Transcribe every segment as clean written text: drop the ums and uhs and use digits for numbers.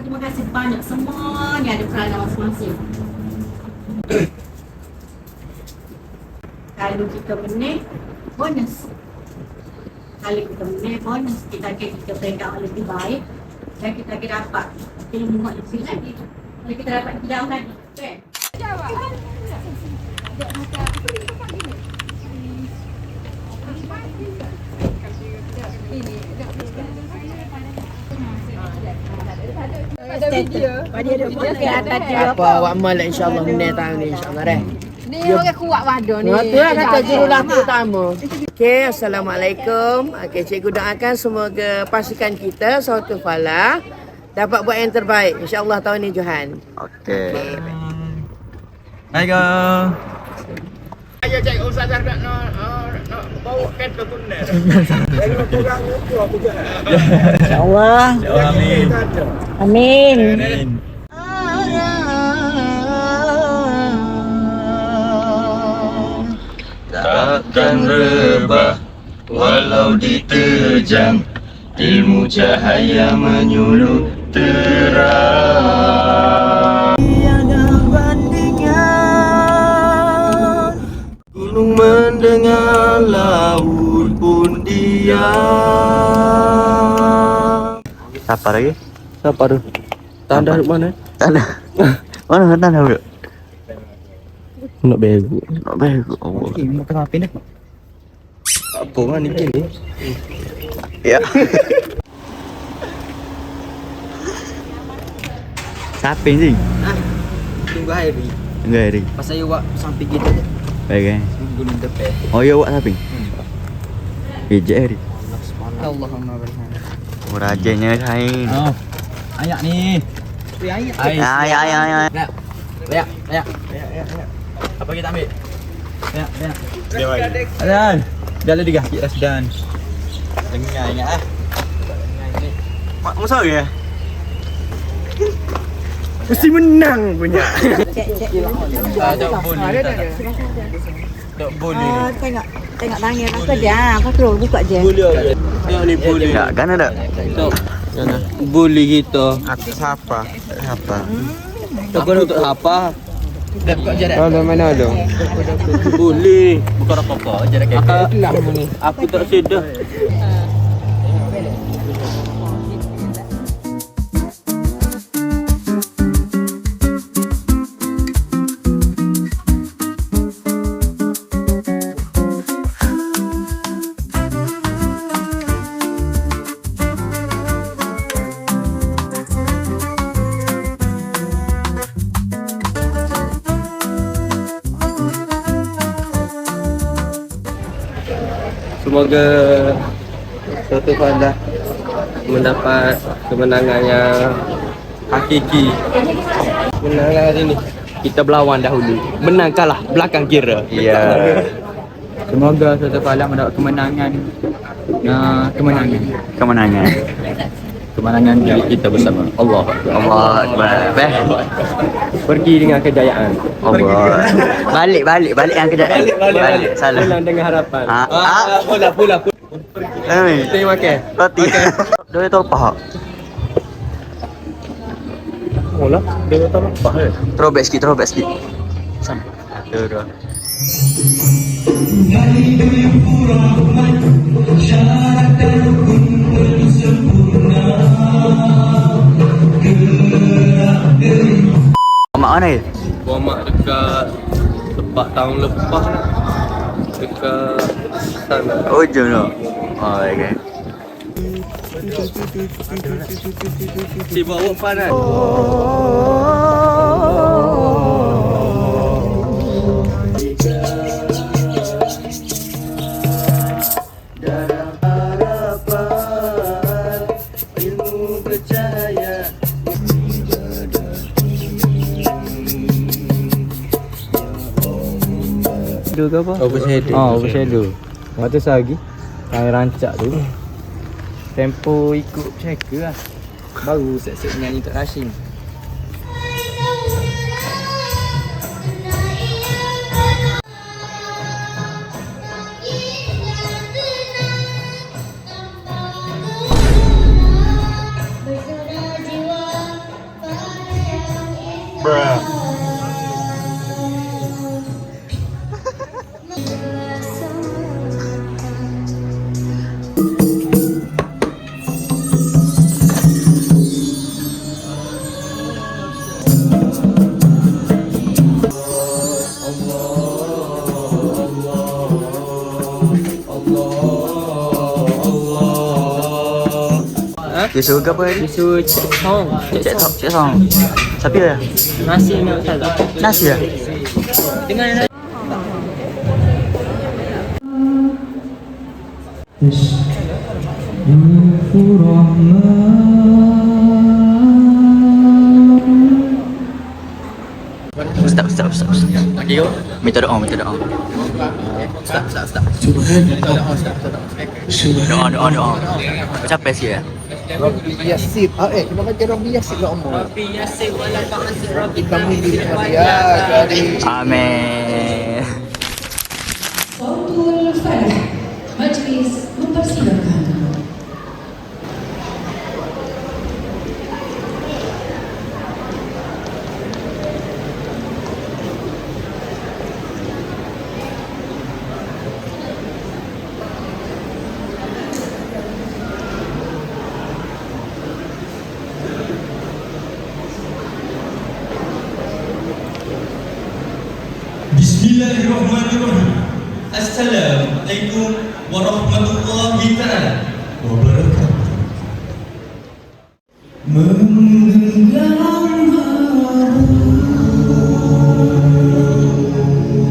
Terima kasih banyak semuanya ada peranan masing-masing. Kalau kita benih, bonus. Kalau kita benih, bonus. Kita peringkat lebih baik dan kita akan dapat ilmu lebih lagi. Kalau kita dapat jauh lagi. Okay? Jawab. Ada video. Ada video. Apa awak mal insya-Allah menang tahun ni insya-Allah dah. Ni orang kuat wadah ni. Tu lah kata jurulatih utama. Okey, assalamualaikum. Okey, cikgu doakan semoga pasukan kita suatu falah dapat buat yang terbaik insya-Allah tahun ni Johan. Okey. Assalamualaikum. Ayo cik ustazah nak bawa kereta kuda. Insya-Allah. Amin. Amin. Amin. Takkan rebah walau diterjang ilmu cahaya menyulut terang. Tiada bandingan, gunung mendengar, laut pun diam. Siapa lagi? Siapa tu? Tanda mana? Tanda. Mana tanda bro? Nak begu. Nak begu. Oh. Ini makan apa ni? Apa kan ni gini? Ya. Siapa ni? Tunggu hari. Tunggu hari. Pasal you buat samping kita. Baik kan? Gunung tepi. Oh ya buat samping. Ejek hari. Allahumma barik. Oh rajinnya kain. Oh. Ayak ni. Ayak. Ayak. Ayak. Apa kita ambil? Ayak. Dan. Dah lagi kaki Rasdan. Dengar ingat ah. Mak masa ke? Mesti menang punya. Tak boleh. Tak boleh. Tengok tangan apa dia. Apa tu buka je. Tengok ni boleh. Tak kan ada. Sana. Boleh kita. Aku siapa? Siapa? Tak kena untuk apa? Dah buka je dah. Mana ada? Boleh. Bukan apa-apa je dah kata. Aku tak sedar. Semoga suatu pada mendapat kemenangan yang hakiki. Kemenangan hari ini kita berlawan dahulu. Menang kalah belakang kira. Ya. Semoga suatu pada mendapat kemenangan. Kemenangan. Kemenangan milik kita bersama. Allah Allah Akbar. pergi dengan kejayaan. Allah. Balik yang kejayaan. Balik. Salah. Pulang dengan harapan. Pula. Terima kasih. Roti. Dia tahu apa? Mula dia tahu apa? Terobek sikit. Sam. Ada. Mak mana ya? Buah mak dekat tempat tahun lepas dekat sana. Oh jom no. Oh okay. Si bawa panas. Shadow ke apa? Overshadow. Mata lagi. Kain rancak tu. Tempo ikut checker lah. Baru set-set nyanyi untuk Rashim. Tisu ke apa ni? Tisu cek song. Cek song. Siapa ya? Nasi ni tak tahu. Nasi ya? Dengan Ustaz. Okey go. Minta doa. Start. Doa. Capek sih ya? Rabbi Yassir. Kita baca Rabbi Yassir lah umur. Rabbi Yassir wala ta'sir Rabbi Kita milih ya dari Amin. Sautul Falah. Majlis mempersilakan. Bismillahirrahmanirrahim. Assalamualaikum warahmatullahi taala wabarakatuh. Menggenggam haru,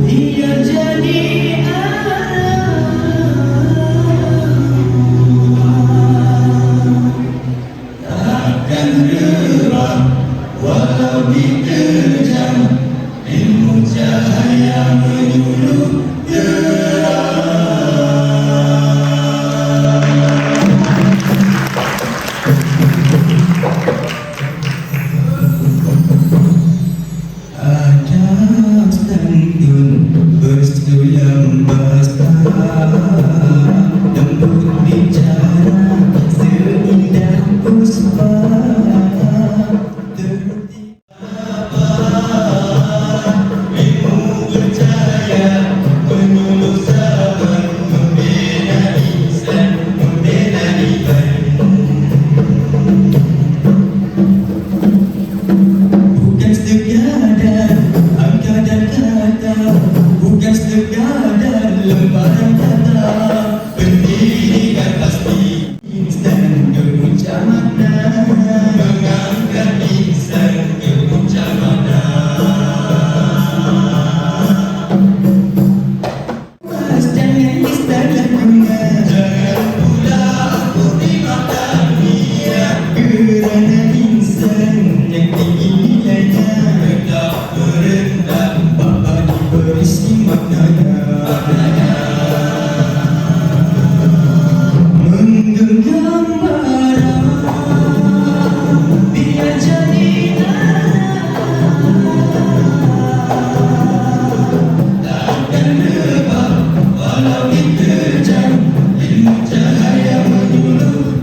dia jadi takkan gerah walau diterjang ilmu cahaya menyuluh ada santun bersulam basah lembut bicara seindah puspa bukan sekadar angka dan kata, bukan sekadar lembaran kata, pendidikan pasti insan ke puncak mana, mengangkat insan ke puncak mana. Mas jangan istilah guna, jangan pula aku dimakan dia, kerana insan yang tinggi nilainya hendak merendah bapa diberi si maknanya. Menggenggam bara biar jadi takkan rebah walau diterjang ilmu cahaya menyuluh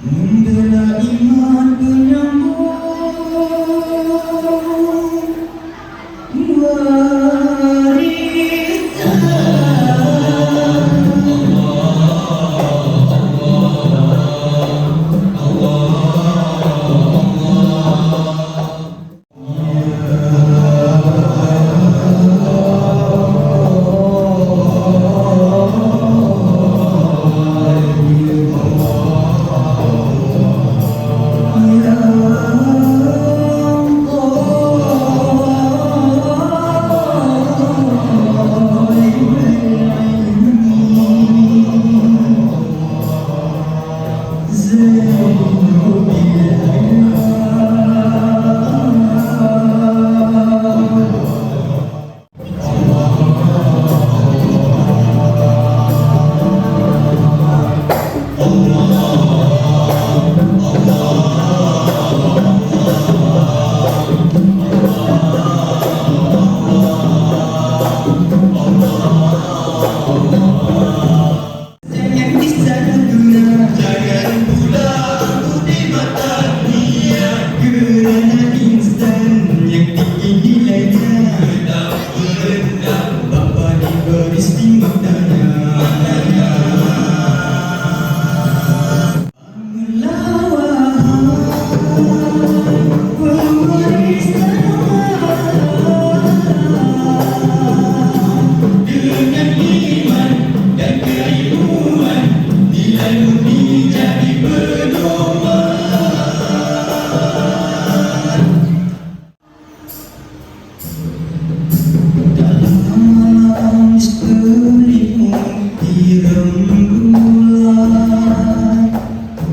membela iman penyambung jangan disalahguna, jangan pula aku dimakan dia, kerana insan yang tinggi nilainya hendak merendah bapa diberi si maknanya. Dengan iman dan keilmuan nilai murni jadi pedoman. Dalam malam selimut di rembulan,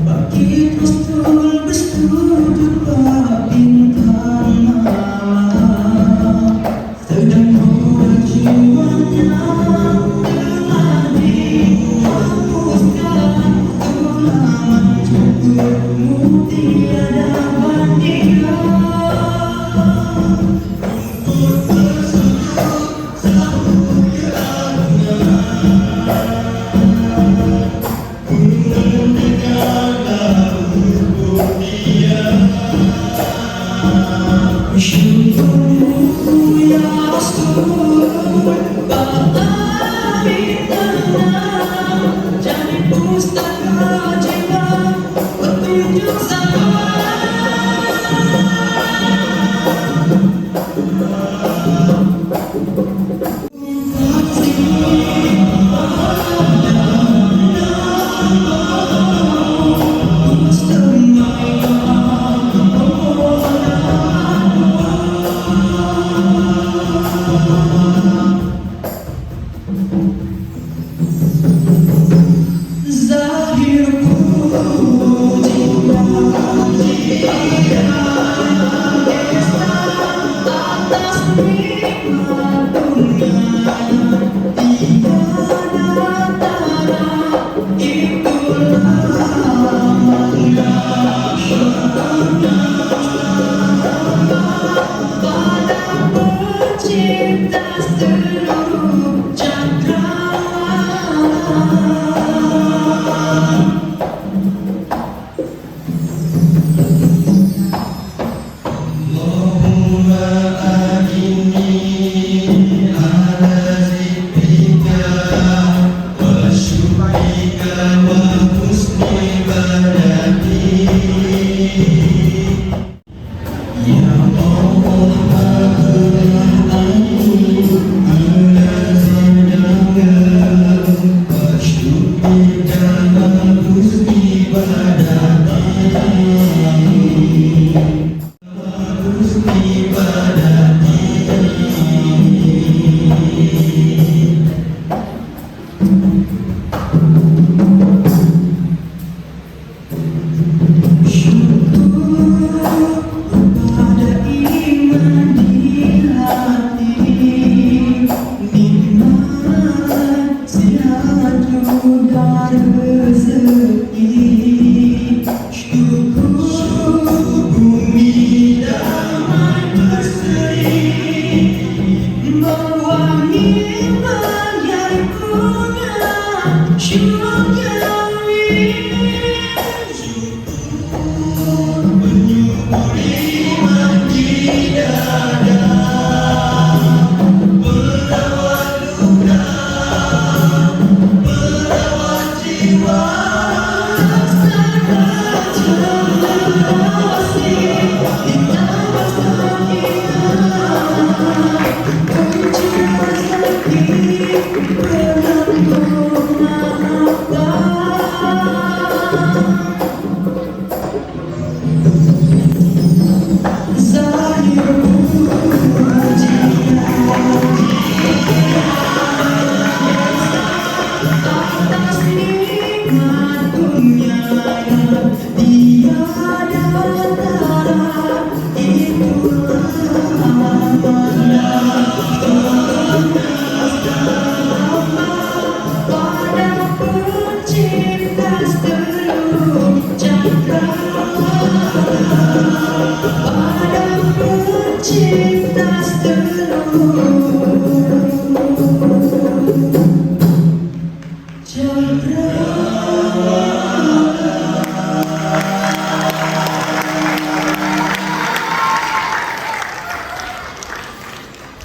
bagi postur bersudut bak bintang malam, sedang buat jiwanya telah dihapuskan sulaman cukupmu tiada bandingan. Rumput tersudut selalu gunung dengarlah rumput dia. Syukurmu ya Rasul, bahari tenang, jadi pustaka jiwa petunjuk zaman.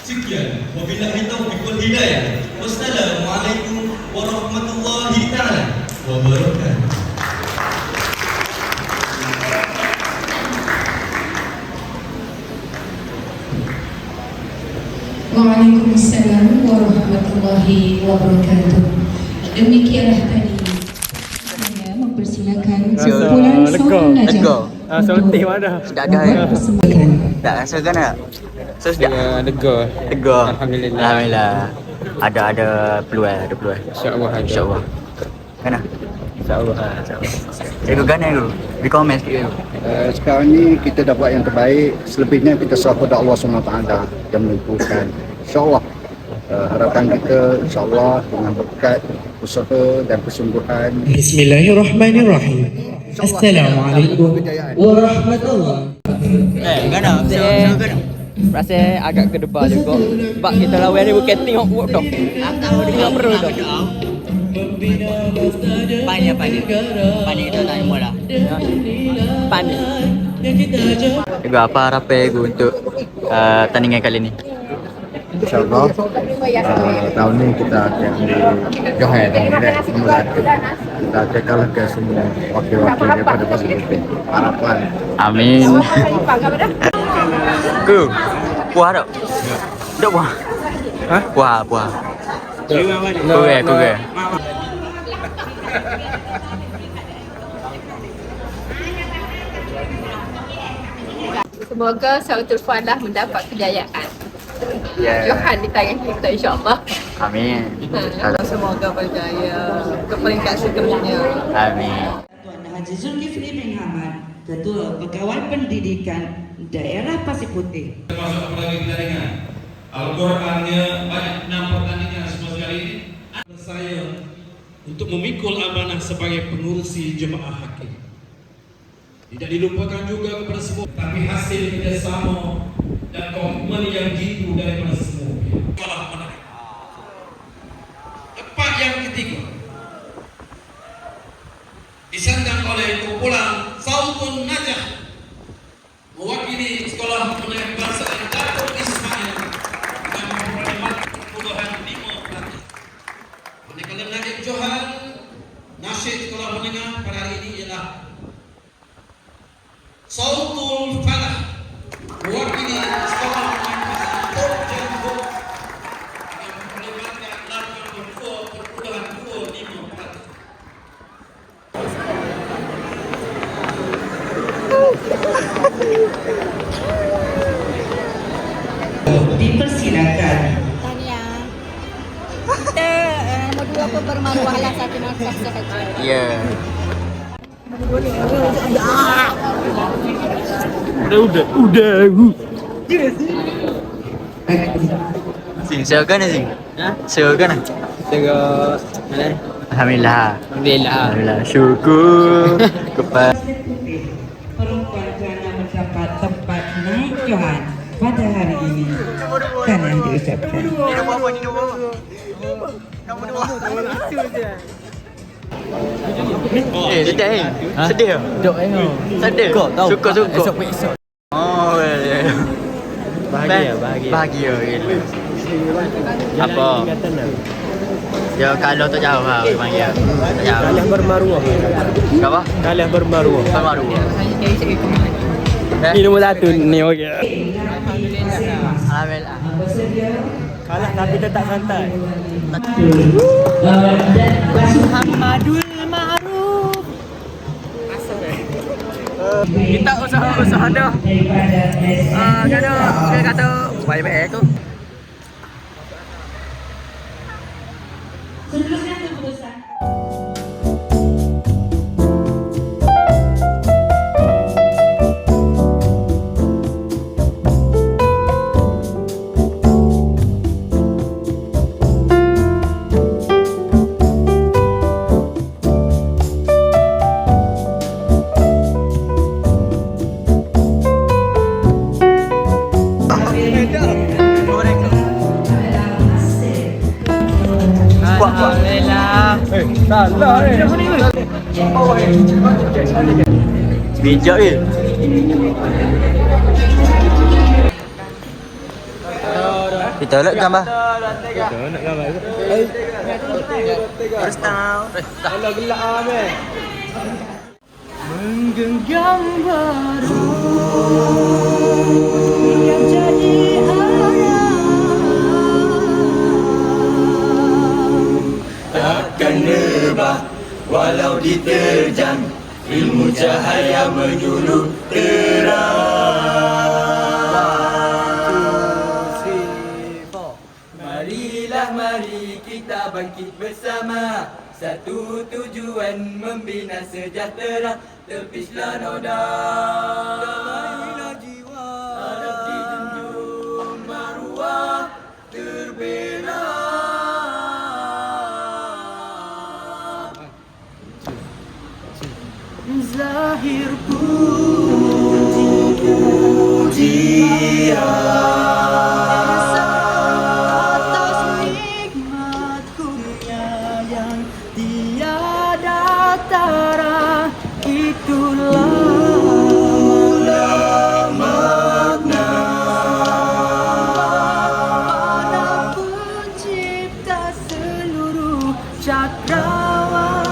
Sekian, wabillahi taufiq wal hidayah. Wassalamualaikum warahmatullahi taala wabarakatuh. Waalaikumsalam warahmatullahi wabarakatuh. Demikianlah tadi saya mempersilakan sekumpulan seorang najah Soltih mana? Sudah ada ya? persembahan. Tak rasakan tak? So sudah? Lega. Lega. Alhamdulillah. Alhamdulillah. Ada peluang, ada peluang. InsyaAllah ada. InsyaAllah. Kan? InsyaAllah. Cikgu kan dulu. Di komen sikit dulu. Sekarang ni kita dah buat yang terbaik. Selebihnya kita serah pada Allah SWT yang menentukan. InsyaAllah harapan kita insyaAllah dengan berkat usaha dan kesungguhan. Bismillahirrahmanirrahim. Assalamualaikum warahmatullahi. Kan? So kan? Rasa agak ke depan juga. Sebab kita lawan ni bukan tengok buat dah. Tengok perlu dah. Panjang itu tak mula. Panik. Cikgu, apa harapan cikgu untuk tandingan kali ni? InsyaAllah tahun ni kita akan Johan tahun ni kita akan kalahkan semua wakil-wakil daripada Pasir Putih. Harapan. Amin. Ku, puas tak? Tak puas? Hah? Puas. Kurang. Semoga Sautul Falah mendapat kejayaan. Ya. Johan di tangan kita insyaAllah. Amin. Semoga berjaya ke peringkat seterusnya. Amin. Tuan Haji Zulkifli bin Hamad, Ketua Pegawai Pendidikan Daerah Pasir Putih. Termasuk pelagi jaringan Al-Qurannya banyak 6 pertandingan semua sekali ini. Saya untuk memikul amanah sebagai pengurusi jemaah hakim. Tidak dilupakan juga kepada semua, tapi hasil kerjasama dan komitmen yang jitu daripada semua pihak. Tempat yang ketiga disandang oleh kumpulan Sautun Najah mewakili sekolah menengah bahasa Datuk Ismail dengan memperoleh puluhan 5 pelatih. Manakala Najib Johan nasyid sekolah menengah pada hari ini ialah Sautul Falah mewakili sekolah menengah bahasa Tok Jambu dengan memperoleh 82.25 pelatih. Dipersilakan. Tania. Kita nombor 2 apa bermaruah lah, satu nafas sahaja. Ya. Sing siakan sing. Siakan. Tengok mana? Alhamdulillah. Alhamdulillah. Alhamdulillah. Syukur kepada Perempuan kerana mendapat tempat naik Johan pada hari ini. Kan yang diucapkan. sedih. Sedih. Dok tengok. Sedih. Suka-suka. Esok. Oh, ya. Bahagia gitu. Apa? Ya kalau tak jauh lah panggil. Tak jauh. Kalah bermaruah. Apa? Kalah bermaruah. Baru. Ini nombor 1 ni okey. Alhamdulillah. Kalah tapi tetap santai. Muhammadul Ma'ruf. Kita usaha dah. Dia kata baik-baik tu. Seterusnya keputusan. Salah Bijak ke? Kita nak gambar. nak gambar. Terus tahu. Kalau gelak ah menggenggam baru yang jadi Takkan rebah walau diterjang, ilmu cahaya menyuluh terang. Marilah mari kita bangkit bersama, satu tujuan membina sejahtera, tepislah noda. Damailah jiwa, harap dijunjung maruah terbela. Zahir pujian atas nikmat kurnia yang tiada tara, itulah makna pada pencipta seluruh cakrawala.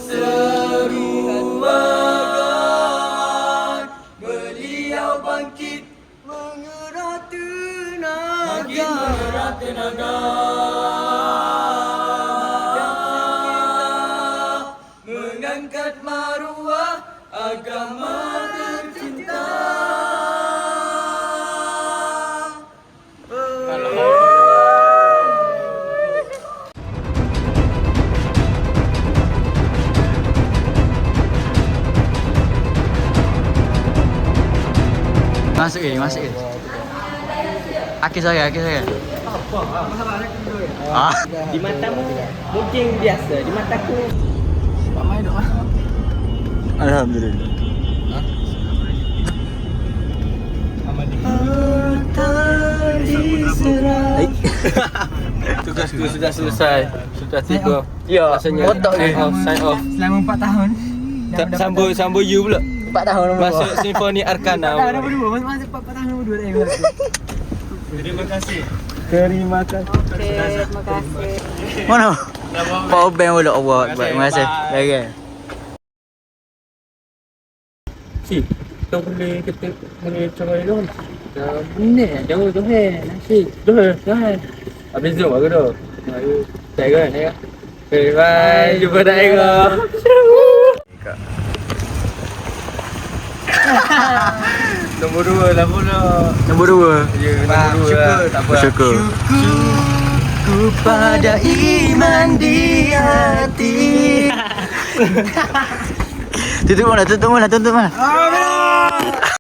Seru bagai beliau bangkit mengerat tenaga, mengangkat maruah agama tercinta. ke? Masuk ke? Akis saya. Di matamu mungkin biasa, di mataku Alhamdulillah. tugasku sudah selesai. Sudah tiba. Ya, Rasanya otak ke? sign off. Selama 4 tahun. Sambung you pula. 4 tahun Masuk Simfoni Arkana. Berdua. Masih 4 tahun berdua dah. Terima kasih. Terima kasih. Mana? Power bank pula Allah. Terima kasih. Lagi. Si, kita boleh coba dulu. Ini jauh nasi. Dah. Habis tu bagus tu. Ayo, saya kan. Okay, bye. Jumpa dah Ego. Nombor 2 lah pula. Nombor 2. Ya, nombor 2 lah. Tak apa. Bersyukur. Ku pada iman di hati. Tutup mana?